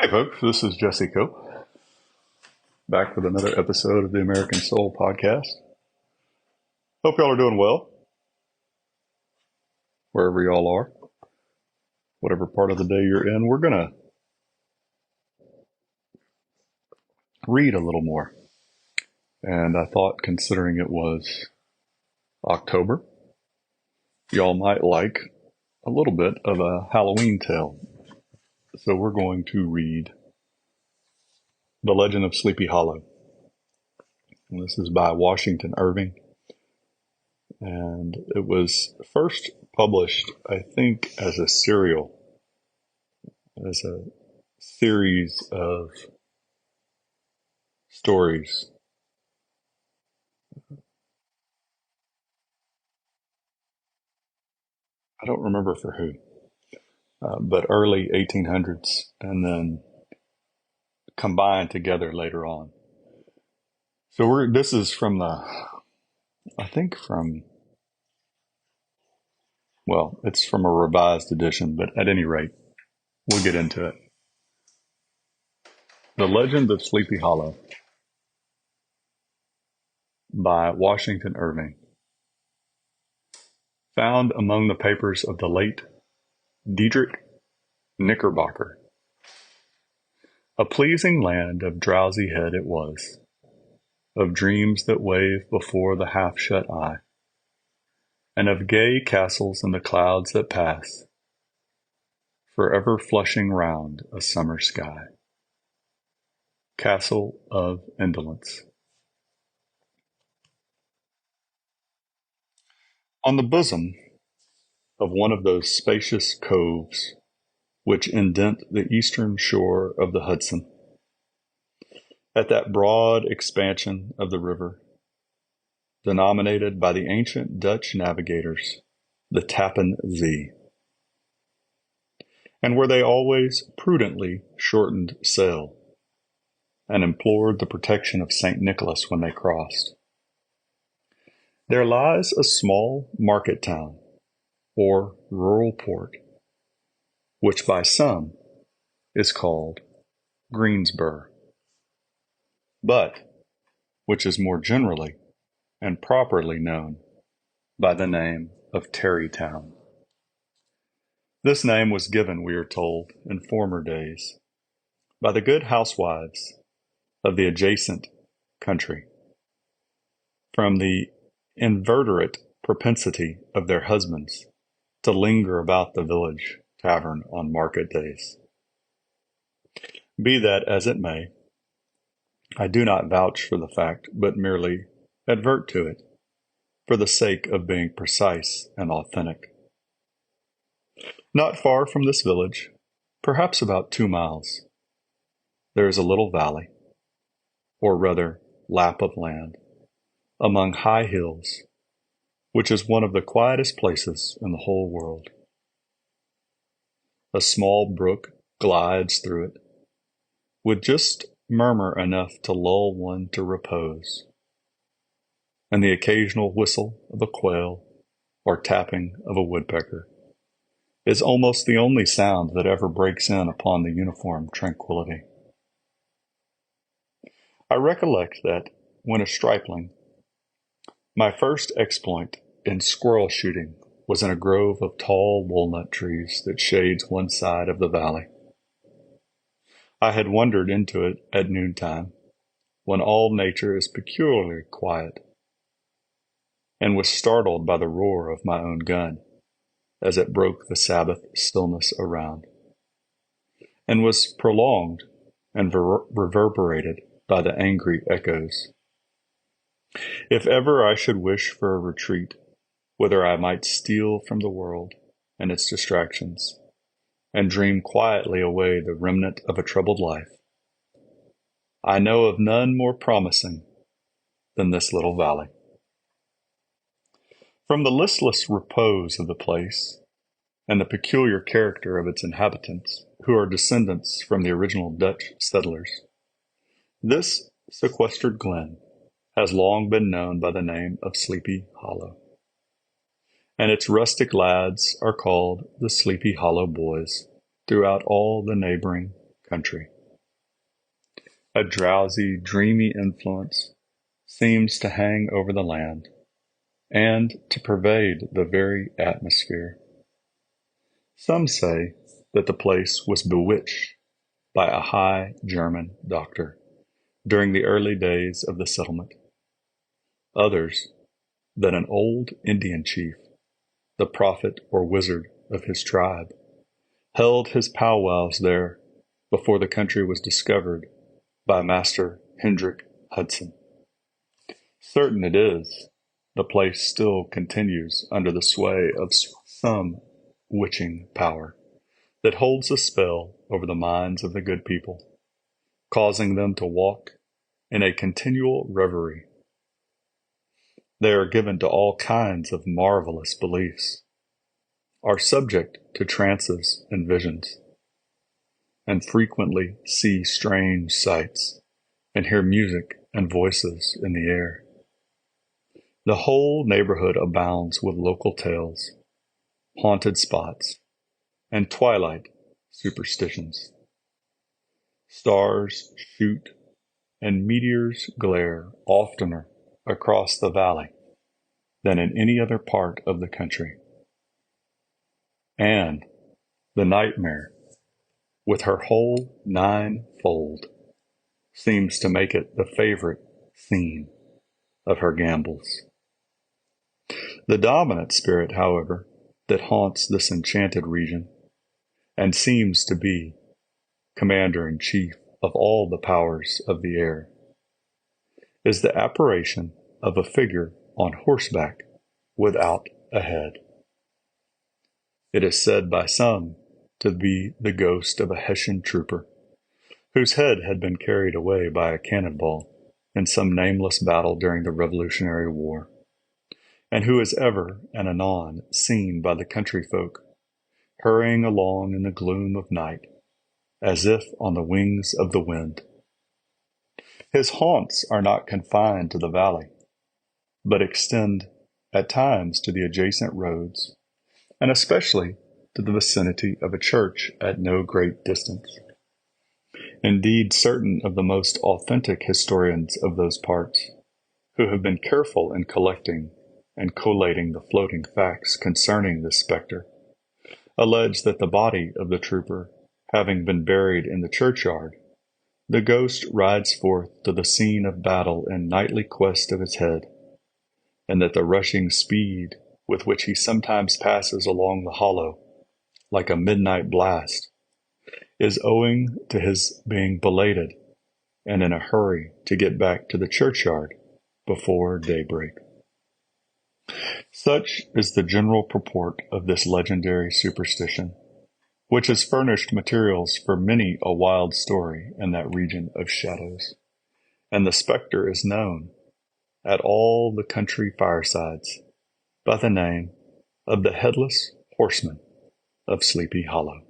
Hey folks, this is Jesse Coe, back with another episode of the American Soul Podcast. Hope y'all are doing well, wherever y'all are, whatever part of the day you're in. We're going to read a little more. And I thought, considering it was October, y'all might like a little bit of a Halloween tale. So we're going to read The Legend of Sleepy Hollow. And this is by Washington Irving. And it was first published, I think, as a serial, as a series of stories. I don't remember for who, but early 1800s, and then combined together later on. So this is from it's from a revised edition, but at any rate, we'll get into it. The Legend of Sleepy Hollow by Washington Irving. Found among the papers of the late Diedrich Knickerbocker. A pleasing land of drowsy head it was, of dreams that wave before the half-shut eye, and of gay castles in the clouds that pass, forever flushing round a summer sky. Castle of Indolence. On the bosom of one of those spacious coves which indent the eastern shore of the Hudson, at that broad expansion of the river, denominated by the ancient Dutch navigators the Tappan Zee, and where they always prudently shortened sail, and implored the protection of St. Nicholas when they crossed. There lies a small market town, or rural port, which by some is called Greensboro, but which is more generally and properly known by the name of Tarrytown. This name was given, we are told, in former days, by the good housewives of the adjacent country, from the inveterate propensity of their husbands to linger about the village tavern on market days. Be that as it may, I do not vouch for the fact, but merely advert to it, for the sake of being precise and authentic. Not far from this village, perhaps about 2 miles, there is a little valley, or rather lap of land, among high hills, which is one of the quietest places in the whole world. A small brook glides through it, with just murmur enough to lull one to repose, and the occasional whistle of a quail or tapping of a woodpecker is almost the only sound that ever breaks in upon the uniform tranquility. I recollect that, when a stripling, my first exploit in squirrel shooting was in a grove of tall walnut trees that shades one side of the valley. I had wandered into it at noontime, when all nature is peculiarly quiet, and was startled by the roar of my own gun as it broke the Sabbath stillness around, and was prolonged and reverberated by the angry echoes. If ever I should wish for a retreat, whither I might steal from the world and its distractions, and dream quietly away the remnant of a troubled life, I know of none more promising than this little valley. From the listless repose of the place, and the peculiar character of its inhabitants, who are descendants from the original Dutch settlers, this sequestered glen has long been known by the name of Sleepy Hollow, and its rustic lads are called the Sleepy Hollow Boys throughout all the neighboring country. A drowsy, dreamy influence seems to hang over the land and to pervade the very atmosphere. Some say that the place was bewitched by a high German doctor during the early days of the settlement. Others, that an old Indian chief, the prophet or wizard of his tribe, held his powwows there before the country was discovered by Master Hendrik Hudson. Certain it is, the place still continues under the sway of some witching power that holds a spell over the minds of the good people, causing them to walk in a continual reverie. They are given to all kinds of marvelous beliefs, are subject to trances and visions, and frequently see strange sights and hear music and voices in the air. The whole neighborhood abounds with local tales, haunted spots, and twilight superstitions. Stars shoot and meteors glare oftener across the valley than in any other part of the country. And the nightmare, with her whole ninefold, seems to make it the favorite scene of her gambols. The dominant spirit, however, that haunts this enchanted region, and seems to be commander-in-chief of all the powers of the air, is the apparition of a figure on horseback without a head. It is said by some to be the ghost of a Hessian trooper, whose head had been carried away by a cannonball in some nameless battle during the Revolutionary War, and who is ever and anon seen by the country folk, hurrying along in the gloom of night, as if on the wings of the wind. His haunts are not confined to the valley, but extend at times to the adjacent roads, and especially to the vicinity of a church at no great distance. Indeed, certain of the most authentic historians of those parts, who have been careful in collecting and collating the floating facts concerning this spectre, allege that the body of the trooper having been buried in the churchyard, the ghost rides forth to the scene of battle in nightly quest of his head, and that the rushing speed with which he sometimes passes along the hollow, like a midnight blast, is owing to his being belated and in a hurry to get back to the churchyard before daybreak. Such is the general purport of this legendary superstition, which has furnished materials for many a wild story in that region of shadows, and the spectre is known at all the country firesides by the name of the headless horseman of Sleepy Hollow.